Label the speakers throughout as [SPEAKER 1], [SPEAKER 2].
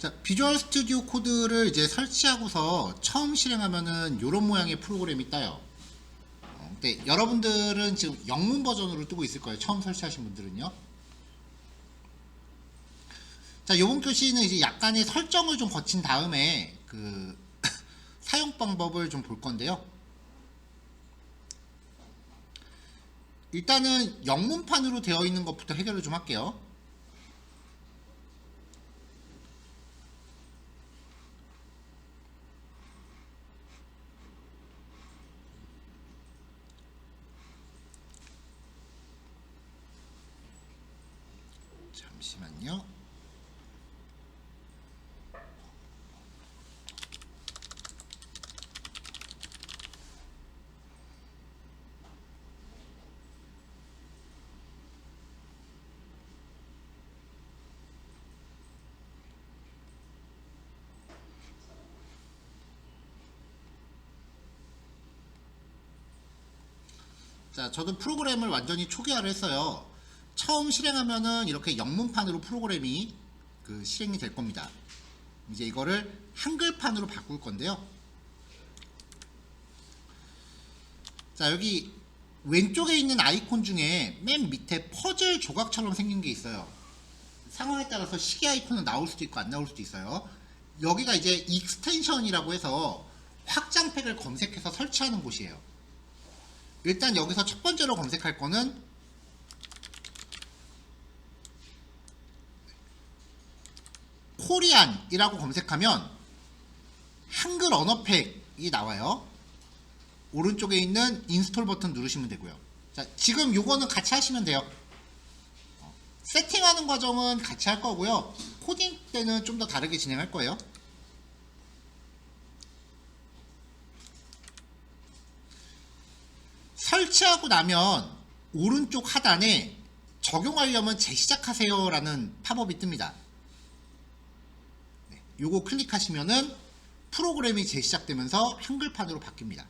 [SPEAKER 1] 자, 비주얼 스튜디오 코드를 이제 설치하고서 처음 실행하면은 이런 모양의 프로그램이 떠요. 근데 여러분들은 지금 영문 버전으로 뜨고 있을 거예요. 처음 설치하신 분들은요. 자, 요번 교시는 이제 약간의 설정을 좀 거친 다음에 그 사용 방법을 좀 볼 건데요. 일단은 영문판으로 되어 있는 것부터 해결을 좀 할게요. 잠시만요. 자, 저도 프로그램을 완전히 초기화를 했어요. 처음 실행하면은 이렇게 영문판으로 프로그램이 실행이 될 겁니다. 이제 이거를 한글판으로 바꿀 건데요. 자, 여기 왼쪽에 있는 아이콘 중에 맨 밑에 퍼즐 조각처럼 생긴 게 있어요. 상황에 따라서 시계 아이콘은 나올 수도 있고 안 나올 수도 있어요. 여기가 이제 익스텐션이라고 해서 확장팩을 검색해서 설치하는 곳이에요. 일단 여기서 첫 번째로 검색할 거는 코리안이라고 검색하면 한글 언어팩이 나와요. 오른쪽에 있는 인스톨 버튼 누르시면 되고요. 자, 지금 요거는 같이 하시면 돼요. 세팅하는 과정은 같이 할 거고요. 코딩 때는 좀 더 다르게 진행할 거예요. 설치하고 나면 오른쪽 하단에 적용하려면 재시작하세요 라는 팝업이 뜹니다. 요거 클릭하시면은 프로그램이 재시작되면서 한글판으로 바뀝니다.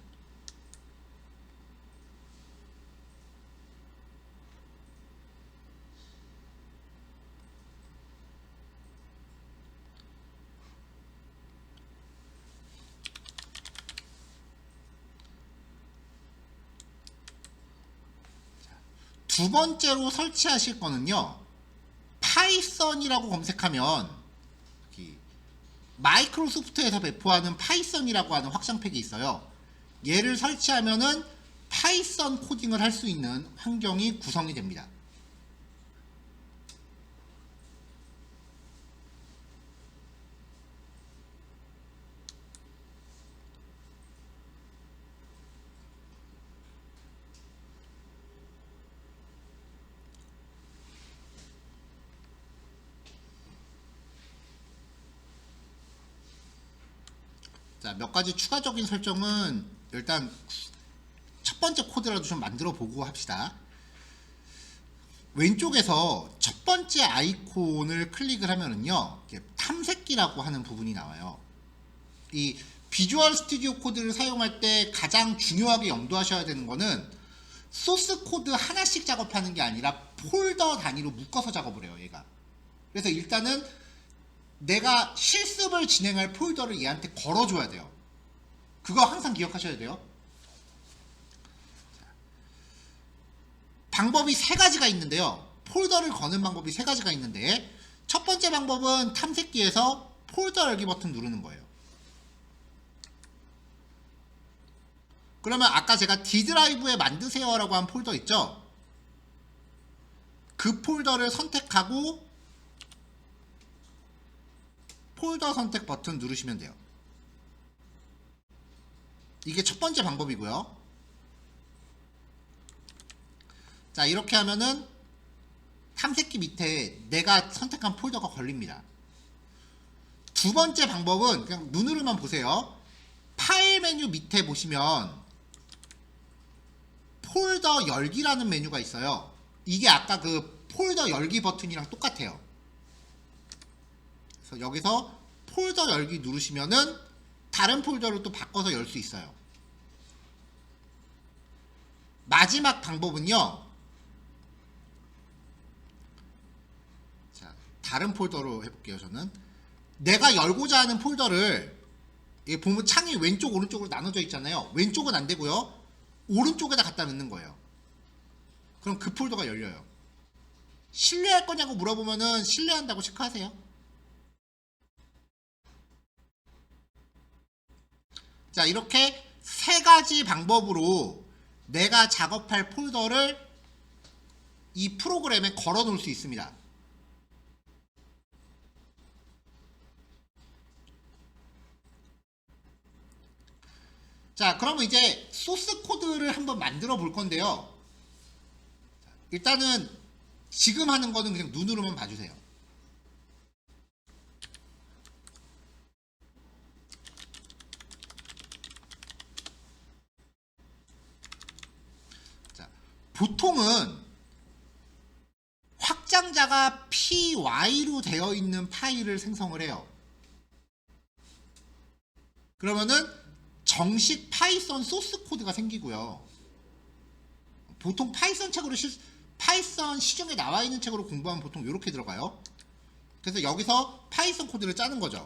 [SPEAKER 1] 두 번째로 설치하실 거는요, 파이썬이라고 검색하면 마이크로소프트에서 배포하는 파이썬이라고 하는 확장팩이 있어요. 얘를 설치하면은 파이썬 코딩을 할 수 있는 환경이 구성이 됩니다. 자, 몇 가지 추가적인 설정은 일단 첫 번째 코드라도 좀 만들어 보고 합시다. 왼쪽에서 첫 번째 아이콘을 클릭을 하면은요, 탐색기라고 하는 부분이 나와요. 이 비주얼 스튜디오 코드를 사용할 때 가장 중요하게 염두하셔야 되는 거는 소스 코드 하나씩 작업하는 게 아니라 폴더 단위로 묶어서 작업을 해요, 얘가. 그래서 일단은 내가 실습을 진행할 폴더를 얘한테 걸어줘야 돼요. 그거 항상 기억하셔야 돼요. 방법이 세 가지가 있는데요. 폴더를 거는 방법이 세 가지가 있는데, 첫 번째 방법은 탐색기에서 폴더 열기 버튼 누르는 거예요. 그러면 아까 제가 D 드라이브에 만드세요 라고 한 폴더 있죠? 그 폴더를 선택하고 폴더 선택 버튼 누르시면 돼요. 이게 첫 번째 방법이고요. 자, 이렇게 하면은 탐색기 밑에 내가 선택한 폴더가 걸립니다. 두 번째 방법은 그냥 눈으로만 보세요. 파일 메뉴 밑에 보시면 폴더 열기라는 메뉴가 있어요. 이게 아까 그 폴더 열기 버튼이랑 똑같아요. 그래서 여기서 폴더 열기 누르시면은 다른 폴더로 또 바꿔서 열 수 있어요. 마지막 방법은요, 자, 다른 폴더로 해볼게요. 저는 내가 열고자 하는 폴더를 보면 창이 왼쪽 오른쪽으로 나눠져 있잖아요. 왼쪽은 안 되고요. 오른쪽에다 갖다 넣는 거예요. 그럼 그 폴더가 열려요. 신뢰할 거냐고 물어보면은 신뢰한다고 체크하세요. 자, 이렇게 세 가지 방법으로 내가 작업할 폴더를 이 프로그램에 걸어 놓을 수 있습니다. 자, 그러면 이제 소스 코드를 한번 만들어 볼 건데요. 일단은 지금 하는 거는 그냥 눈으로만 봐주세요. 자, 보통은 확장자가 py로 되어 있는 파일을 생성을 해요. 그러면은 정식 파이썬 소스 코드가 생기고요. 보통 파이썬 책으로 파이썬 시중에 나와 있는 책으로 공부하면 보통 이렇게 들어가요. 그래서 여기서 파이썬 코드를 짜는 거죠.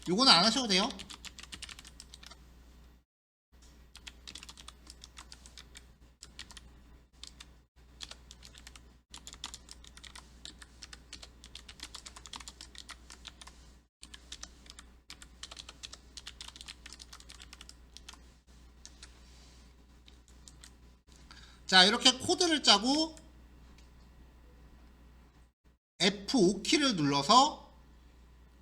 [SPEAKER 1] 요거는 안 하셔도 돼요. 자, 이렇게 코드를 짜고 F5키를 눌러서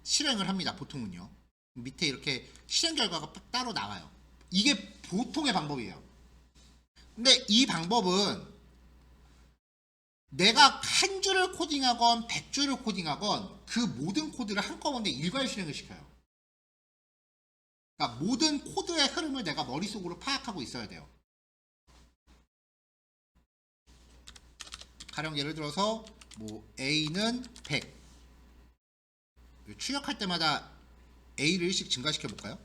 [SPEAKER 1] 실행을 합니다. 보통은요. 밑에 이렇게 실행 결과가 따로 나와요. 이게 보통의 방법이에요. 근데 이 방법은 내가 한 줄을 코딩하건 100줄을 코딩하건 그 모든 코드를 한꺼번에 일괄 실행을 시켜요. 그러니까 모든 코드의 흐름을 내가 머릿속으로 파악하고 있어야 돼요. 가령 예를 들어서 뭐 A는 100 출력할 때마다 A를 1씩 증가시켜 볼까요?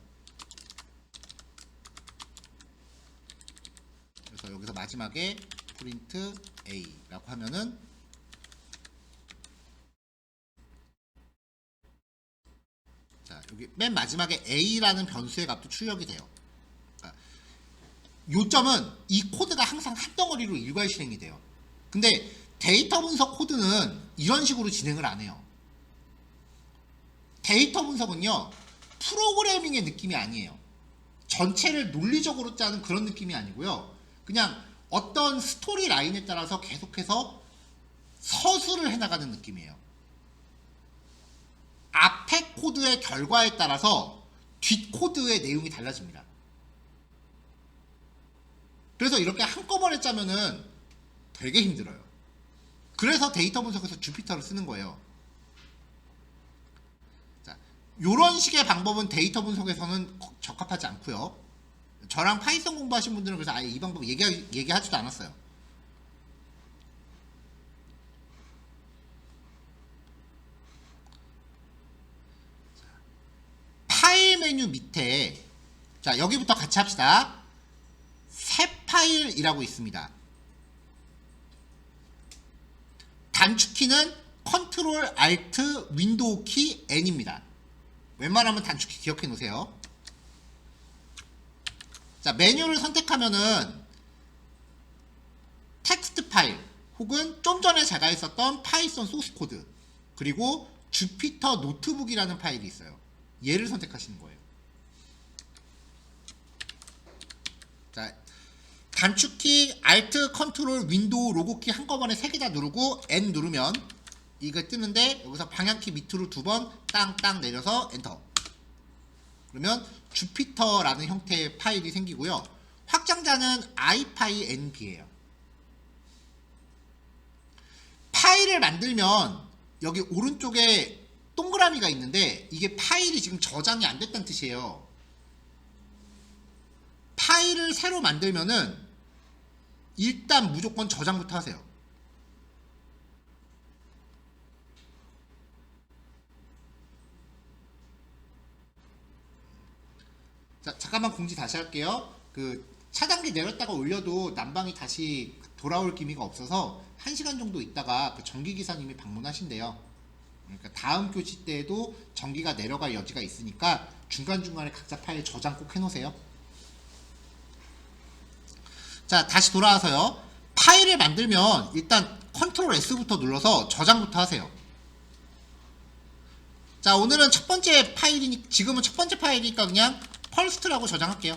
[SPEAKER 1] 그래서 여기서 마지막에 프린트 A라고 하면은 자, 여기 맨 마지막에 A라는 변수의 값도 출력이 돼요. 그러니까 요점은 이 코드가 항상 한 덩어리로 일괄 실행이 돼요. 근데 데이터 분석 코드는 이런 식으로 진행을 안 해요. 데이터 분석은요, 프로그래밍의 느낌이 아니에요. 전체를 논리적으로 짜는 그런 느낌이 아니고요. 그냥 어떤 스토리 라인에 따라서 계속해서 서술을 해나가는 느낌이에요. 앞에 코드의 결과에 따라서 뒷 코드의 내용이 달라집니다. 그래서 이렇게 한꺼번에 짜면은 되게 힘들어요. 그래서 데이터 분석에서 주피터를 쓰는 거예요. 자, 요런 식의 방법은 데이터 분석에서는 적합하지 않고요. 저랑 파이썬 공부하신 분들은 그래서 아예 이 방법 얘기하지도 않았어요. 파일 메뉴 밑에 자, 여기부터 같이 합시다. 새 파일이라고 있습니다. 단축키는 컨트롤 알트 윈도우 키 N입니다. 웬만하면 단축키 기억해 놓으세요. 자, 메뉴를 선택하면은 텍스트 파일 혹은 좀 전에 제가 했었던 파이썬 소스 코드 그리고 주피터 노트북이라는 파일이 있어요. 얘를 선택하시는 거예요. 자, 단축키 Alt, 컨트롤, 윈도우, 로고키 한꺼번에 3개 다 누르고 N 누르면 이거 뜨는데 여기서 방향키 밑으로 2번 땅땅 내려서 엔터. 그러면 주피터라는 형태의 파일이 생기고요. 확장자는 ipynb예요. 파일을 만들면 여기 오른쪽에 동그라미가 있는데 이게 파일이 지금 저장이 안 됐다는 뜻이에요. 파일을 새로 만들면은 일단 무조건 저장부터 하세요. 자, 잠깐만 공지 다시 할게요. 그 차단기 내렸다가 올려도 난방이 다시 돌아올 기미가 없어서 1시간 정도 있다가 그 전기기사님이 방문하신대요. 그러니까 다음 교시 때에도 전기가 내려갈 여지가 있으니까 중간중간에 각자 파일 저장 꼭 해놓으세요. 자, 다시 돌아와서요. 파일을 만들면 일단 컨트롤 S부터 눌러서 저장부터 하세요. 자, 오늘은 첫 번째 파일이니, 지금은 첫 번째 파일이니까 그냥 펄스트라고 저장할게요.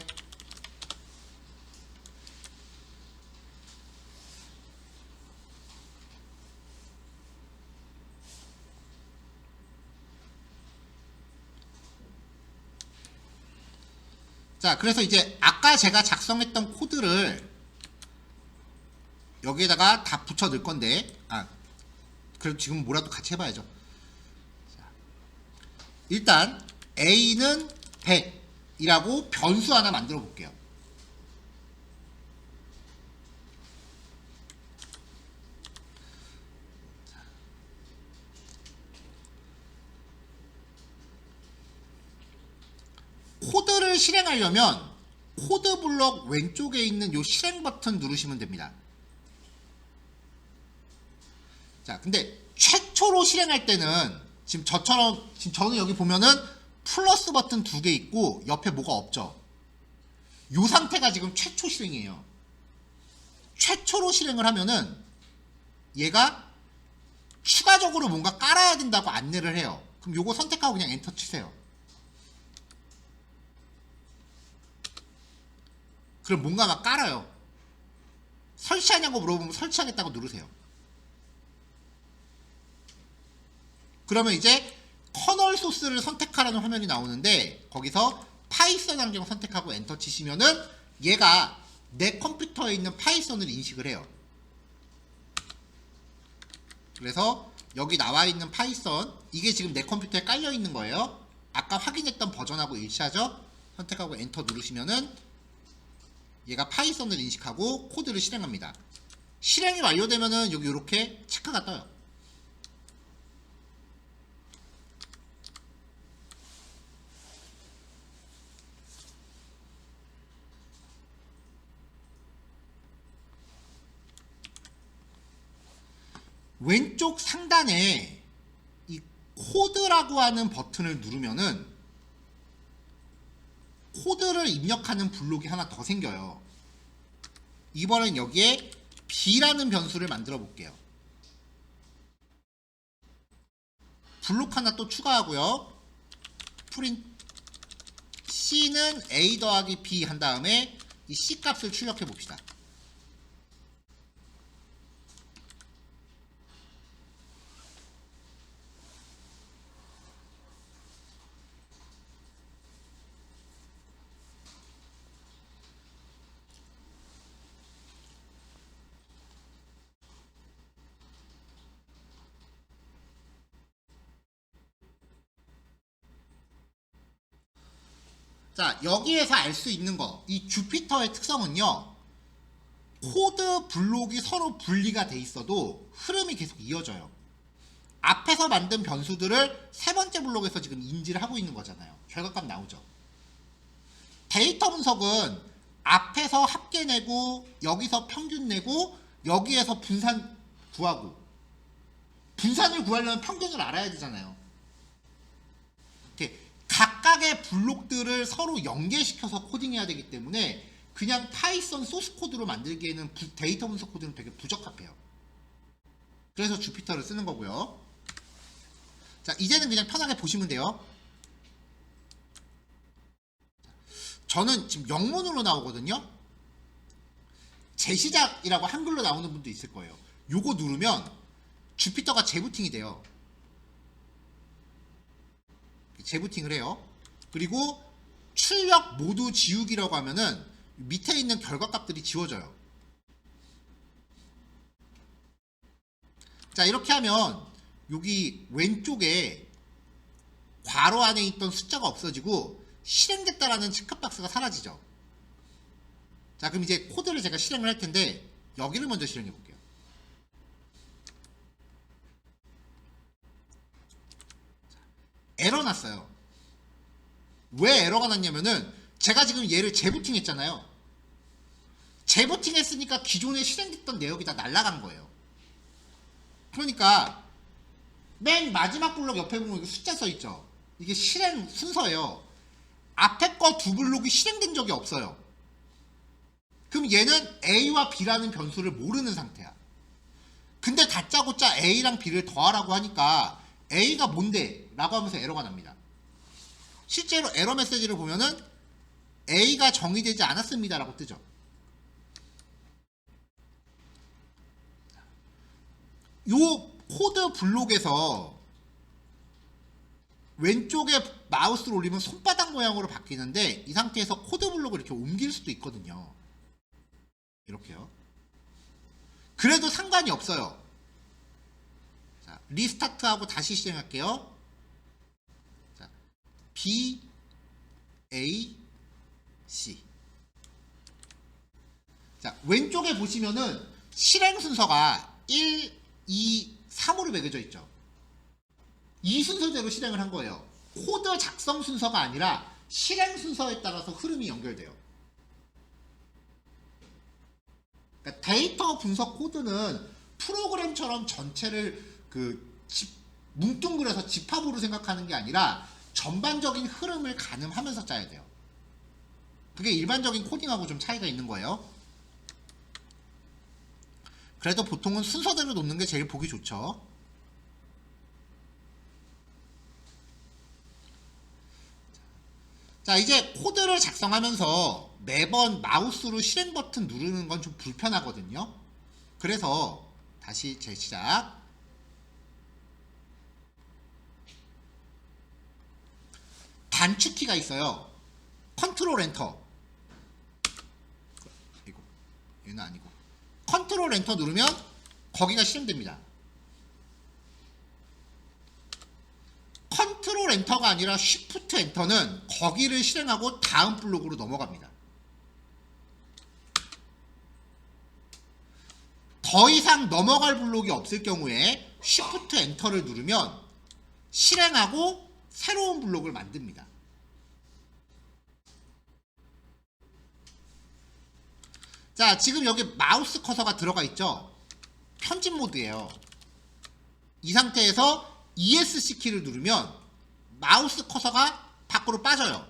[SPEAKER 1] 자, 그래서 이제 아까 제가 작성했던 코드를 여기에다가 다 붙여 넣을 건데, 그래도 지금 뭐라도 같이 해봐야죠. 자, 일단 A는 100이라고 변수 하나 만들어 볼게요. 코드를 실행하려면 코드 블록 왼쪽에 있는 요 실행 버튼 누르시면 됩니다. 자, 근데 최초로 실행할 때는 지금 저처럼, 지금 저는 여기 보면은 플러스 버튼 2개 있고 옆에 뭐가 없죠. 요 상태가 지금 최초 실행이에요. 최초로 실행을 하면은 얘가 추가적으로 뭔가 깔아야 된다고 안내를 해요. 그럼 요거 선택하고 그냥 엔터 치세요. 그럼 뭔가 막 깔아요. 설치하냐고 물어보면 설치하겠다고 누르세요. 그러면 이제 커널 소스를 선택하라는 화면이 나오는데 거기서 파이썬 환경 선택하고 엔터 치시면은 얘가 내 컴퓨터에 있는 파이썬을 인식을 해요. 그래서 여기 나와 있는 파이썬, 이게 지금 내 컴퓨터에 깔려 있는 거예요. 아까 확인했던 버전하고 일치하죠? 선택하고 엔터 누르시면은 얘가 파이썬을 인식하고 코드를 실행합니다. 실행이 완료되면은 여기 이렇게 체크가 떠요. 왼쪽 상단에 이 코드라고 하는 버튼을 누르면은 코드를 입력하는 블록이 하나 더 생겨요. 이번엔 여기에 B라는 변수를 만들어 볼게요. 블록 하나 또 추가하고요. 프린트 C는 A 더하기 B 한 다음에 이 C 값을 출력해 봅시다. 자, 여기에서 알 수 있는 거, 이 주피터의 특성은요, 코드 블록이 서로 분리가 돼 있어도 흐름이 계속 이어져요. 앞에서 만든 변수들을 세 번째 블록에서 지금 인지를 하고 있는 거잖아요. 결과값 나오죠. 데이터 분석은 앞에서 합계 내고 여기서 평균 내고 여기에서 분산 구하고, 분산을 구하려면 평균을 알아야 되잖아요. 이렇게 각각의 블록들을 서로 연계시켜서 코딩해야 되기 때문에 그냥 파이썬 소스 코드로 만들기에는 데이터 분석 코드는 되게 부적합해요. 그래서 주피터를 쓰는 거고요. 자, 이제는 그냥 편하게 보시면 돼요. 저는 지금 영문으로 나오거든요. 재시작이라고 한글로 나오는 분도 있을 거예요. 요거 누르면 주피터가 재부팅이 돼요. 재부팅을 해요. 그리고 출력 모두 지우기라고 하면은 밑에 있는 결과값들이 지워져요. 자, 이렇게 하면 여기 왼쪽에 괄호 안에 있던 숫자가 없어지고 실행됐다라는 체크박스가 사라지죠. 자, 그럼 이제 코드를 제가 실행을 할 텐데 여기를 먼저 실행해 볼게요. 에러 났어요. 왜 에러가 났냐면은 제가 지금 얘를 재부팅 했잖아요. 재부팅 했으니까 기존에 실행됐던 내역이 다 날아간 거예요. 그러니까 맨 마지막 블록 옆에 보면 숫자 써 있죠. 이게 실행 순서예요. 앞에 거 두 블록이 실행된 적이 없어요. 그럼 얘는 A와 B라는 변수를 모르는 상태야. 근데 다짜고짜 A랑 B를 더하라고 하니까 A가 뭔데? 라고 하면서 에러가 납니다. 실제로 에러 메시지를 보면은 A가 정의되지 않았습니다 라고 뜨죠. 요 코드 블록에서 왼쪽에 마우스를 올리면 손바닥 모양으로 바뀌는데 이 상태에서 코드 블록을 이렇게 옮길 수도 있거든요. 이렇게요. 그래도 상관이 없어요. 자, 리스타트하고 다시 시행할게요. 자, B, A, C. 자, 왼쪽에 보시면은 실행 순서가 1, 2, 3으로 매겨져 있죠. 이 순서대로 실행을 한 거예요. 코드 작성 순서가 아니라 실행 순서에 따라서 흐름이 연결돼요. 그러니까 데이터 분석 코드는 프로그램처럼 전체를 뭉뚱그려서 집합으로 생각하는 게 아니라 전반적인 흐름을 가늠하면서 짜야 돼요. 그게 일반적인 코딩하고 좀 차이가 있는 거예요. 그래도 보통은 순서대로 놓는 게 제일 보기 좋죠. 자, 이제 코드를 작성하면서 매번 마우스로 실행 버튼 누르는 건 좀 불편하거든요. 그래서 다시 재시작. 단축키가 있어요. 컨트롤 엔터. 이거 얘는 아니고. 컨트롤 엔터 누르면 거기가 실행됩니다. 컨트롤 엔터가 아니라 쉬프트 엔터는 거기를 실행하고 다음 블록으로 넘어갑니다. 더 이상 넘어갈 블록이 없을 경우에 쉬프트 엔터를 누르면 실행하고 새로운 블록을 만듭니다. 자, 지금 여기 마우스 커서가 들어가 있죠? 편집 모드예요. 이 상태에서 ESC 키를 누르면 마우스 커서가 밖으로 빠져요.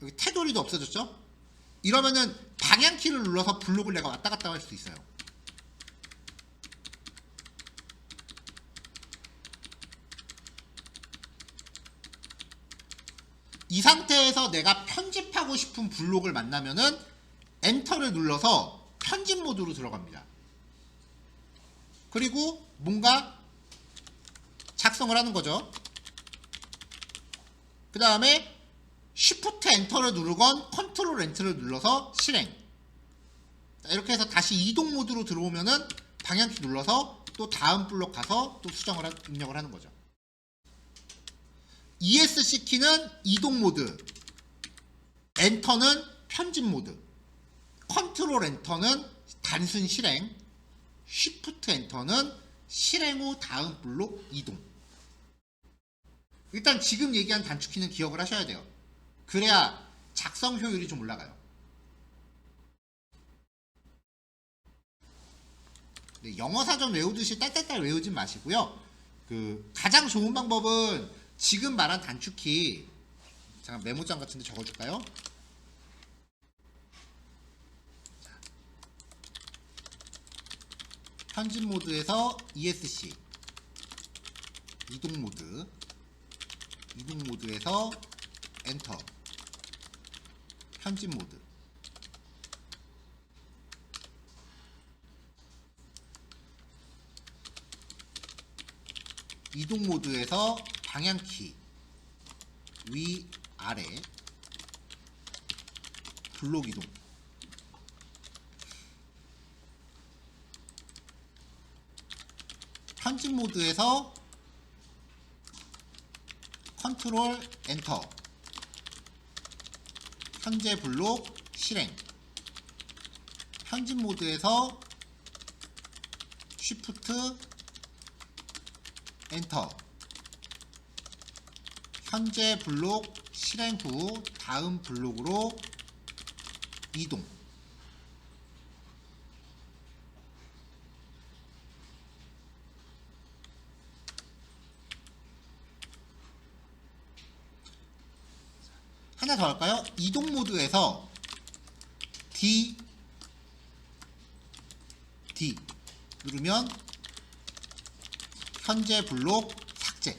[SPEAKER 1] 여기 테두리도 없어졌죠? 이러면은 방향 키를 눌러서 블록을 내가 왔다 갔다 할 수 있어요. 이 상태에서 내가 편집하고 싶은 블록을 만나면은 엔터를 눌러서 편집 모드로 들어갑니다. 그리고 뭔가 작성을 하는 거죠. 그 다음에 Shift 엔터를 누르건 컨트롤 엔터를 눌러서 실행. 자, 이렇게 해서 다시 이동 모드로 들어오면은 방향키 눌러서 또 다음 블록 가서 또 수정을 입력을 하는 거죠. ESC 키는 이동 모드, 엔터는 편집 모드, 컨트롤 엔터는 단순 실행, 쉬프트 엔터는 실행 후 다음 블록 이동. 일단 지금 얘기한 단축키는 기억을 하셔야 돼요. 그래야 작성 효율이 좀 올라가요. 네, 영어 사전 외우듯이 딸딸딸 외우진 마시고요. 가장 좋은 방법은 지금 말한 단축키, 잠깐 메모장 같은 데 적어줄까요? 편집 모드에서 ESC, 이동 모드에서 엔터, 편집 모드. 이동 모드에서 방향키, 위, 아래, 블록 이동. 편집 모드에서 컨트롤 엔터, 현재 블록 실행. 편집 모드에서 쉬프트 엔터, 현재 블록 실행 후 다음 블록으로 이동. 하나 더 할까요? 이동 모드에서 D 누르면 현재 블록 삭제.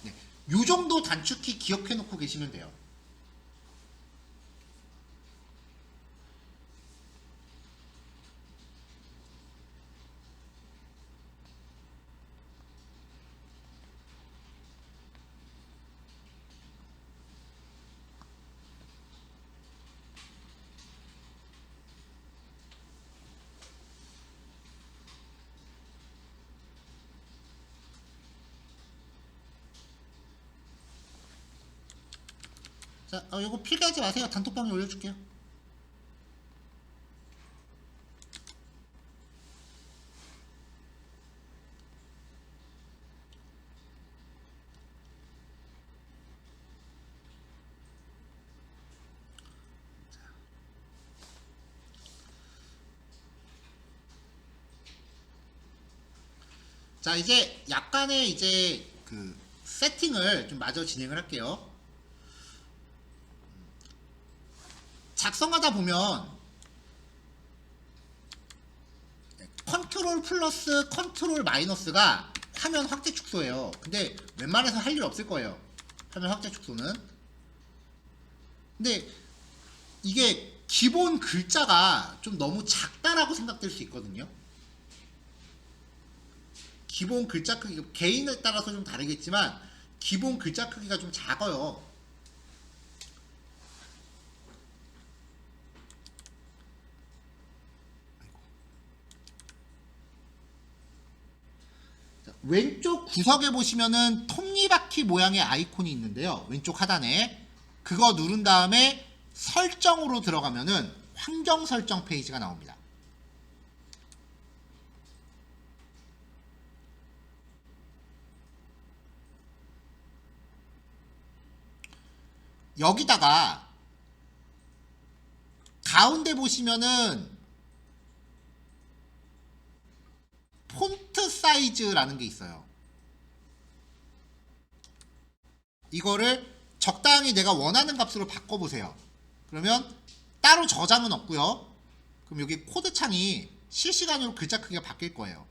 [SPEAKER 1] 네, 요 정도 단축키 기억해 놓고 계시면 돼요. 자, 요거 필기하지 마세요. 단톡방에 올려줄게요. 자, 이제 약간의 이제 그 세팅을 좀 마저 진행을 할게요. 작성하다 보면 컨트롤 플러스 컨트롤 마이너스가 화면 확대 축소예요. 근데 웬만해서 할 일 없을 거예요. 화면 확대 축소는. 근데 이게 기본 글자가 좀 너무 작다라고 생각될 수 있거든요. 기본 글자 크기, 개인에 따라서 좀 다르겠지만 기본 글자 크기가 좀 작아요. 왼쪽 구석에 보시면은 톱니바퀴 모양의 아이콘이 있는데요. 왼쪽 하단에 그거 누른 다음에 설정으로 들어가면은 환경 설정 페이지가 나옵니다. 여기다가 가운데 보시면은 폰트 사이즈라는 게 있어요. 이거를 적당히 내가 원하는 값으로 바꿔보세요. 그러면 따로 저장은 없고요. 그럼 여기 코드 창이 실시간으로 글자 크기가 바뀔 거예요.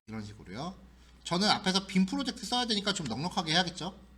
[SPEAKER 1] 이런 식으로요. 저는 앞에서 빔 프로젝트 써야 되니까 좀 넉넉하게 해야겠죠.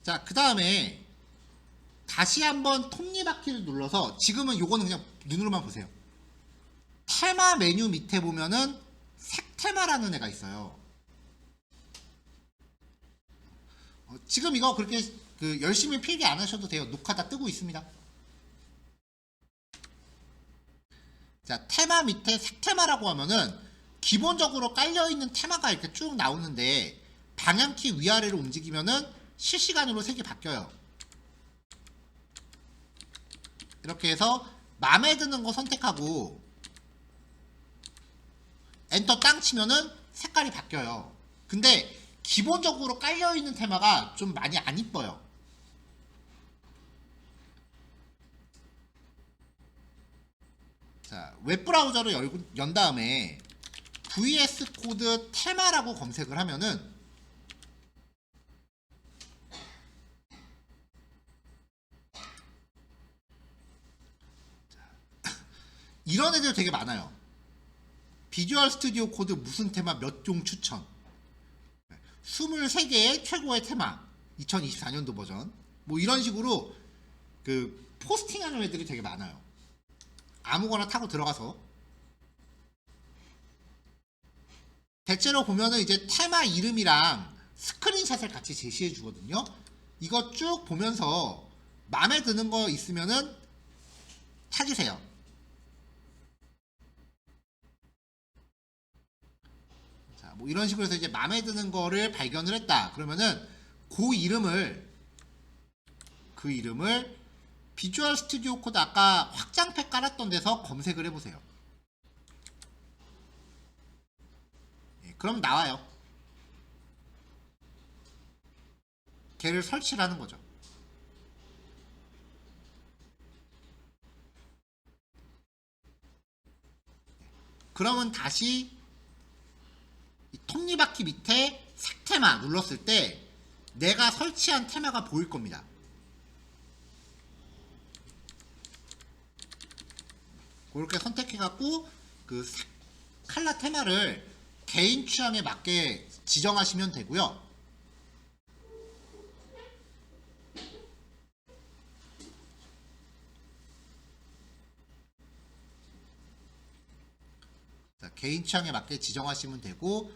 [SPEAKER 1] 자, 그 다음에 다시 한번 톱니바퀴를 눌러서 지금은 요거는 그냥 눈으로만 보세요. 테마 메뉴 밑에 보면은 색테마라는 애가 있어요. 지금 이거 그렇게 열심히 필기 안 하셔도 돼요. 녹화 다 뜨고 있습니다. 자, 테마 밑에 색테마라고 하면은 기본적으로 깔려있는 테마가 이렇게 쭉 나오는데 방향키 위아래로 움직이면은 실시간으로 색이 바뀌어요. 이렇게 해서 마음에 드는 거 선택하고 엔터 땅 치면은 색깔이 바뀌어요. 근데 기본적으로 깔려있는 테마가 좀 많이 안 이뻐요. 자, 웹브라우저를 연 다음에 VS 코드 테마라고 검색을 하면은 이런 애들 되게 많아요. 비주얼 스튜디오 코드 무슨 테마 몇 종 추천. 23개의 최고의 테마 2024년도 버전 뭐 이런 식으로 그 포스팅하는 애들이 되게 많아요. 아무거나 타고 들어가서 대체로 보면은 이제 테마 이름이랑 스크린샷을 같이 제시해 주거든요. 이거 쭉 보면서 마음에 드는 거 있으면은 찾으세요. 자, 뭐 이런 식으로 해서 이제 마음에 드는 거를 발견을 했다. 그러면은 그 이름을 그 이름을 비주얼 스튜디오 코드 아까 확장팩 깔았던 데서 검색을 해보세요. 그럼 나와요. 걔를 설치를 하는 거죠. 그러면 다시 이 톱니바퀴 밑에 색 테마 눌렀을 때 내가 설치한 테마가 보일 겁니다. 그렇게 선택해갖고 그 컬러 테마를 개인 취향에 맞게 지정하시면 되고요. 자, 개인 취향에 맞게 지정하시면 되고,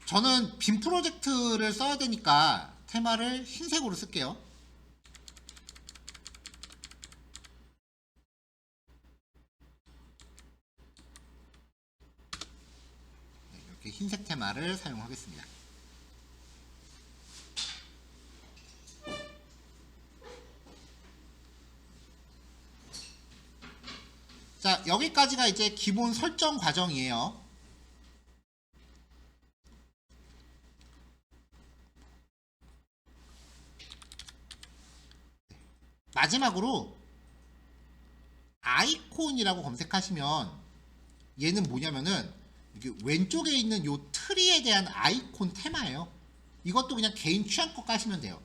[SPEAKER 1] 저는 빔 프로젝트를 써야 되니까 테마를 흰색으로 쓸게요. 이렇게 흰색 테마를 사용하겠습니다. 자, 여기까지가 이제 기본 설정 과정이에요. 마지막으로 아이콘이라고 검색하시면 얘는 뭐냐면은 이게 왼쪽에 있는 요 트리에 대한 아이콘 테마예요. 이것도 그냥 개인 취향껏 까시면 돼요.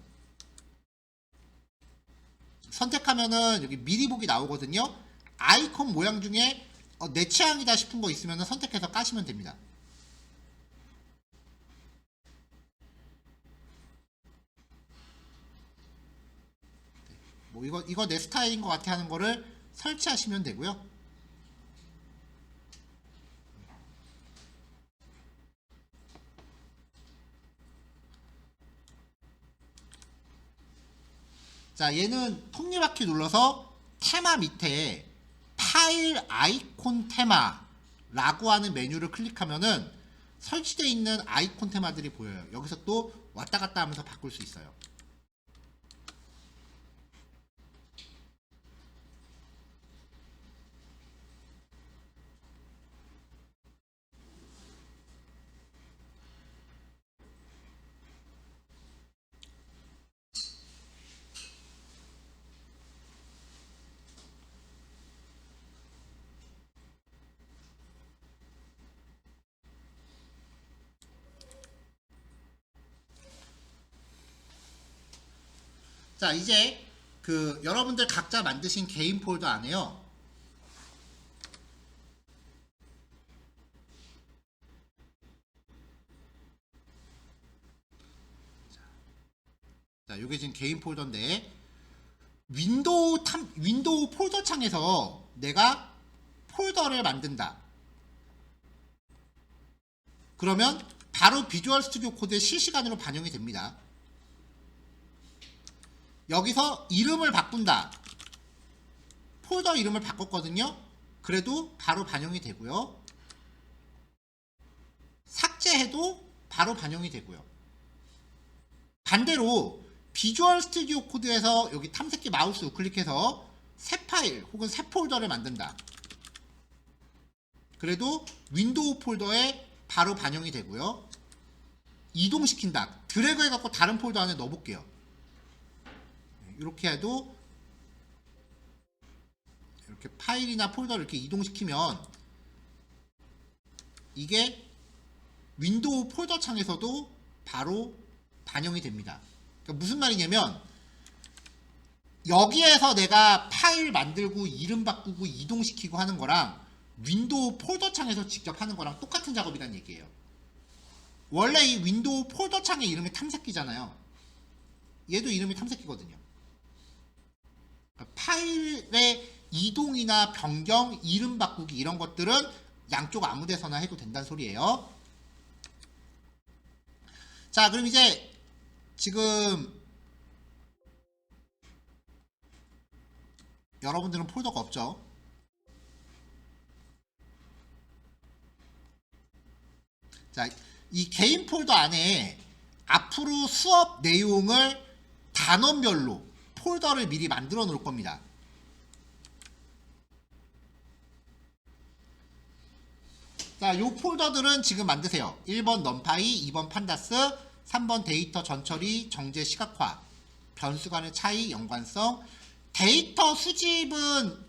[SPEAKER 1] 선택하면은 여기 미리 보기 나오거든요. 아이콘 모양 중에 내 취향이다 싶은 거 있으면 선택해서 까시면 됩니다. 뭐 이거 내 스타일인 것 같아 하는 거를 설치하시면 되고요. 자, 얘는 톱니바퀴 눌러서 테마 밑에 파일 아이콘 테마라고 하는 메뉴를 클릭하면은 설치되어 있는 아이콘 테마들이 보여요. 여기서 또 왔다 갔다 하면서 바꿀 수 있어요. 자, 이제 그 여러분들 각자 만드신 개인 폴더 안에요. 자, 요게 지금 개인 폴더인데 윈도우 폴더 창에서 내가 폴더를 만든다. 그러면 바로 비주얼 스튜디오 코드에 실시간으로 반영이 됩니다. 여기서 이름을 바꾼다. 폴더 이름을 바꿨거든요. 그래도 바로 반영이 되고요. 삭제해도 바로 반영이 되고요. 반대로 비주얼 스튜디오 코드에서 여기 탐색기 마우스 우클릭해서 새 파일 혹은 새 폴더를 만든다. 그래도 윈도우 폴더에 바로 반영이 되고요. 이동시킨다. 드래그 해갖고 다른 폴더 안에 넣어볼게요. 이렇게 해도 이렇게 파일이나 폴더를 이렇게 이동시키면 이게 윈도우 폴더 창에서도 바로 반영이 됩니다. 그러니까 무슨 말이냐면 여기에서 내가 파일 만들고 이름 바꾸고 이동시키고 하는 거랑 윈도우 폴더 창에서 직접 하는 거랑 똑같은 작업이란 얘기예요. 원래 이 윈도우 폴더 창의 이름이 탐색기잖아요. 얘도 이름이 탐색기거든요. 그러니까 파일의 이동이나 변경, 이름 바꾸기 이런 것들은 양쪽 아무 데서나 해도 된다는 소리예요. 자, 그럼 이제 지금 여러분들은 폴더가 없죠? 자, 이 개인 폴더 안에 앞으로 수업 내용을 단원별로 폴더를 미리 만들어 놓을 겁니다. 자, 요 폴더들은 지금 만드세요. 1번 넘파이, 2번 판다스, 3번 데이터 전처리, 정제 시각화, 변수 간의 차이, 연관성. 데이터 수집은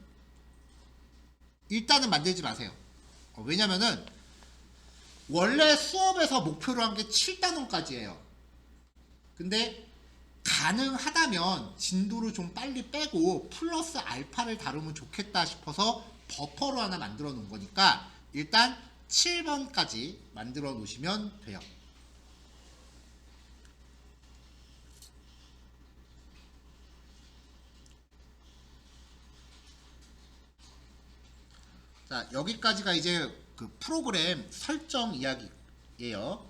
[SPEAKER 1] 일단은 만들지 마세요. 왜냐면은 원래 수업에서 목표로 한 게 7단원까지예요. 근데 가능하다면 진도를 좀 빨리 빼고 플러스 알파를 다루면 좋겠다 싶어서 버퍼로 하나 만들어 놓은 거니까 일단 7번까지 만들어 놓으시면 돼요. 자, 여기까지가 이제 그 프로그램 설정 이야기예요.